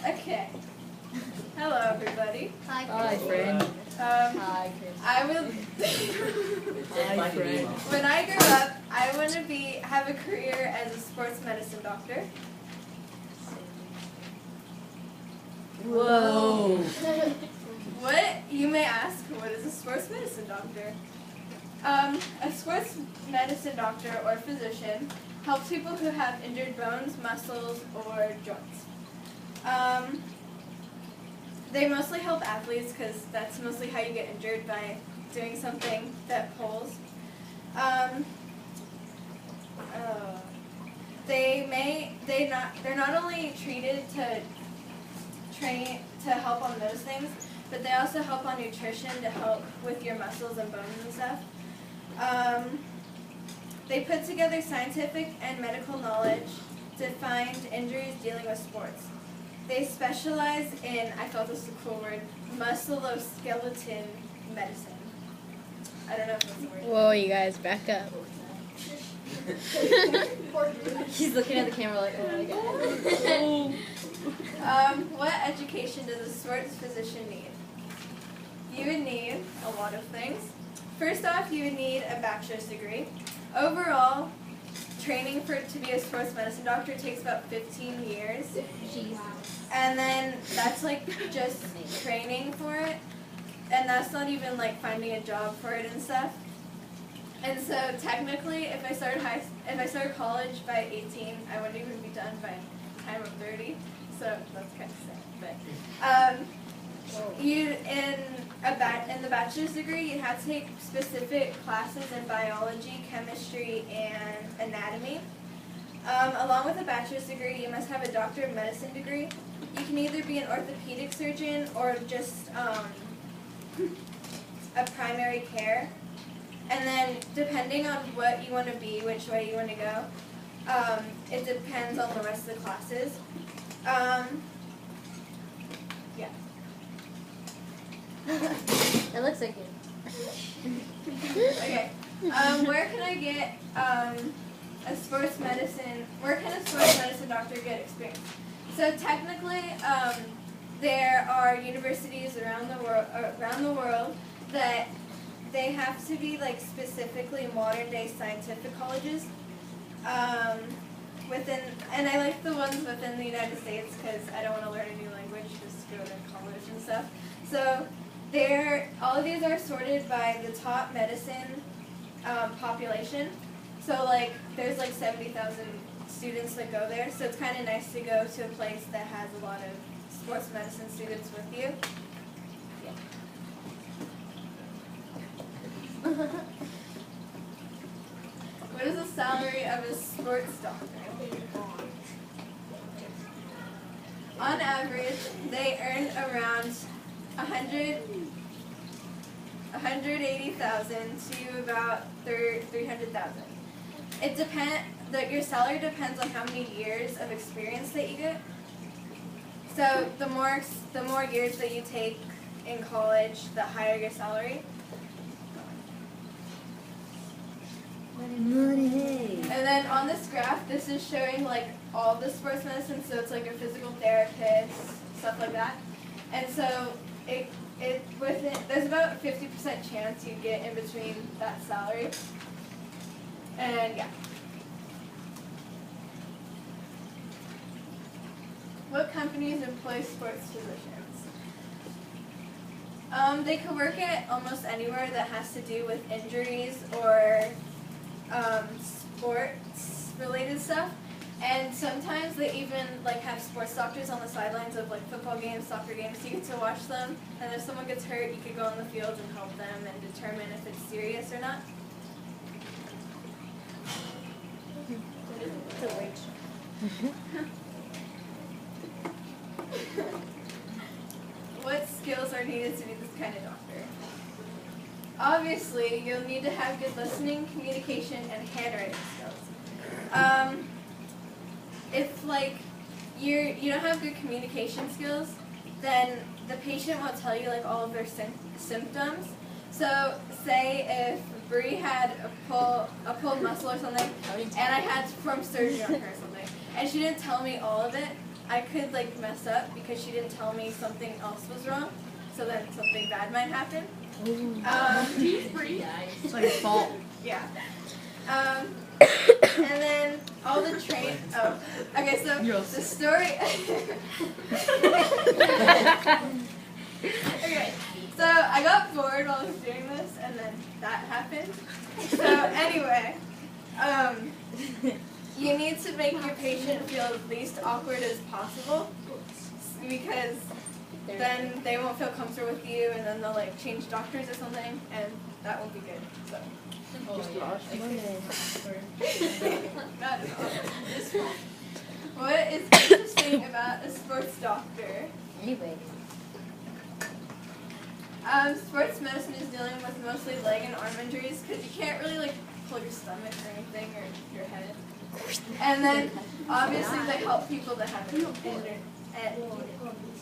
Okay. Hello, everybody. Hi, friend. Hi, Christy. I will. Hi, friend. When I grow up, I want to have a career as a sports medicine doctor. Whoa. What, you may ask, what is a sports medicine doctor? A sports medicine doctor or physician helps people who have injured bones, muscles, or joints. They mostly help athletes because that's mostly how you get injured, by doing something that pulls. They're not only treated to help on those things, but they also help on nutrition to help with your muscles and bones and stuff. They put together scientific and medical knowledge to find injuries dealing with sports. They specialize in, I thought this was a cool word, musculoskeletal medicine. I don't know if that's a word. Whoa, you guys, back up. She's looking at the camera like, oh my god. What education does a sports physician need? You would need a lot of things. First off, you would need a bachelor's degree. Overall, training to be a sports medicine doctor takes about 15 years. Jesus. And then that's like just training for it. And that's not even like finding a job for it and stuff. And so technically, if I started college by 18, I wouldn't even be done by the time I'm 30. So that's kind of sad. But in the bachelor's degree, you have to take specific classes in biology, chemistry, and anatomy. Along with a bachelor's degree, you must have a doctor of medicine degree. You can either be an orthopedic surgeon or just a primary care. And then depending on what you want to be, which way you want to go, it depends on the rest of the classes. Yeah. It looks like it. Okay. Where can I get a sports medicine? Where can a sports medicine doctor get experience? So technically, there are universities around the world that they have to be like specifically modern day scientific colleges. And I like the ones within the United States because I don't want to learn a new language, just go to college and stuff. So all of these are sorted by the top medicine population. So like there's like 70,000 students that go there. So it's kind of nice to go to a place that has a lot of sports medicine students with you. Yeah. What is the salary of a sports doctor? On average, they earn around 180,000 to about 300,000. It depends. Your salary depends on how many years of experience that you get. So the more years that you take in college, the higher your salary. Money. And then on this graph, this is showing like all the sports medicine. So it's like your physical therapist, stuff like that. And so there's about a 50% chance you get in between that salary. And yeah. What companies employ sports physicians? They could work at almost anywhere that has to do with injuries or sports related stuff. And sometimes they even like have sports doctors on the sidelines of like football games, soccer games. You get to watch them, and if someone gets hurt, you could go on the field and help them and determine if it's serious or not. It's a wage. What skills are needed to be this kind of doctor? Obviously, you'll need to have good listening, communication, and handwriting skills. If like you don't have good communication skills, then the patient won't tell you like all of their symptoms. So say if Bree had a pulled muscle or something, and I had to perform surgery on her or something, and she didn't tell me all of it, I could like mess up because she didn't tell me something else was wrong. So then something bad might happen. It's like a fault. Yeah. And then all the okay, so the story. Okay, so I got bored while I was doing this, and then that happened. So anyway, you need to make your patient feel as least awkward as possible, because then they won't feel comfortable with you, and then they'll like change doctors or something, and that won't be good. So. Not at all. What is interesting about a sports doctor? Anyway. Sports medicine is dealing with mostly leg and arm injuries because you can't really like pull your stomach or anything or your head. And then obviously they help people that have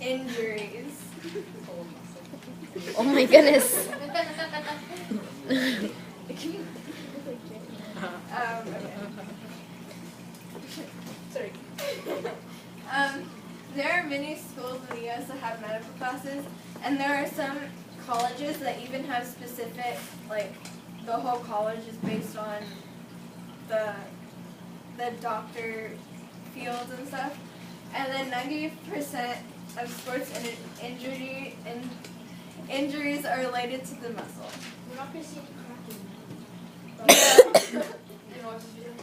injuries. Oh my goodness. Okay. Sorry. There are many schools in the U.S. that have medical classes, and there are some colleges that even have specific, like, the whole college is based on the doctor fields and stuff. And then 90% of sports injuries are related to the muscle. We're not going to see any cracking.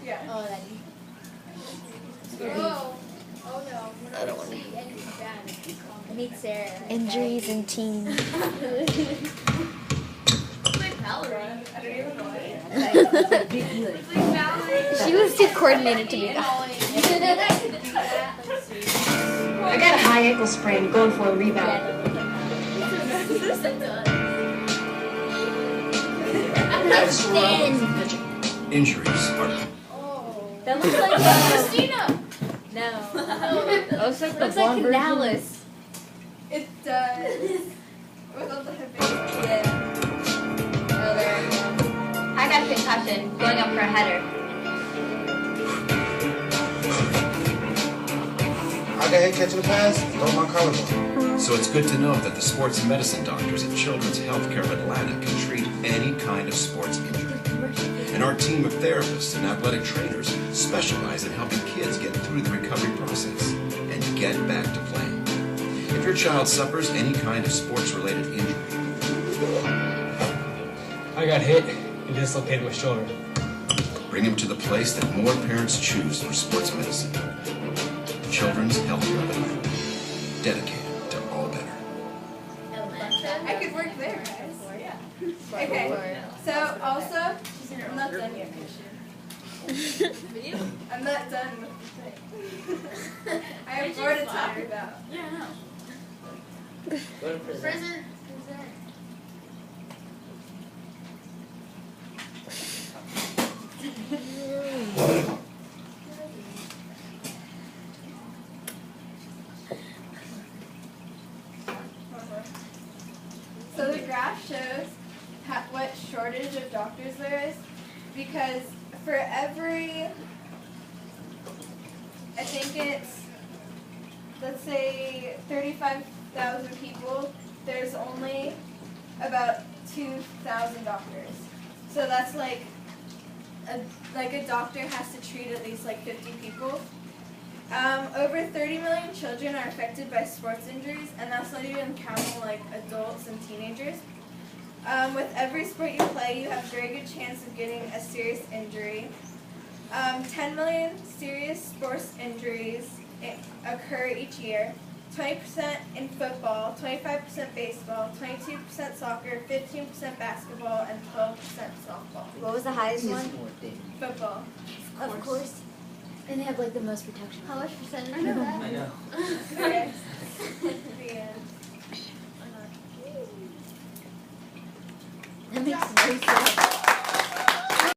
Yeah. Oh, that. Oh no, we're not going to see anything bad. I need Sarah. Injuries in teens. It's like Valerie. I don't even know what it is. It's like Valerie. She was too coordinated to be that. I got a high ankle sprain, going for a rebound. Injuries are That looks like Christina. No. That looks like the Looks like blonde version. Canalis. It does. With all the hip. Yeah. Oh, there we go. I got a concussion, going up for a header. I got hit catching the pass, throw my collarbone. So it's good to know that the sports and medicine doctors at Children's Healthcare of Atlanta can treat any kind of sports injury. And our team of therapists and athletic trainers specialize in helping kids get through the recovery process and get back to playing. If your child suffers any kind of sports-related injury, I got hit and dislocated my shoulder. bring him to the place that more parents choose for sports medicine. Children's Healthcare of Atlanta, dedicated to all better. I could work there, guys. Okay, so also, I'm not done yet. I'm not done with the thing. I have more to talk about. Yeah, I know. Present. So the graph shows what shortage of doctors there is, because for every, I think it's, let's say 35,000 people, there's only about 2,000 doctors. So that's like a doctor has to treat at least like 50 people. Over 30 million children are affected by sports injuries, and that's not even counting like adults and teenagers. With every sport you play, you have a very good chance of getting a serious injury. 10 million serious sports injuries occur each year. 20% in football, 25% baseball, 22% soccer, 15% basketball, and 12% softball. What was the highest one? Football. Of course. And they have like the most protection. How much percentage of that? I know.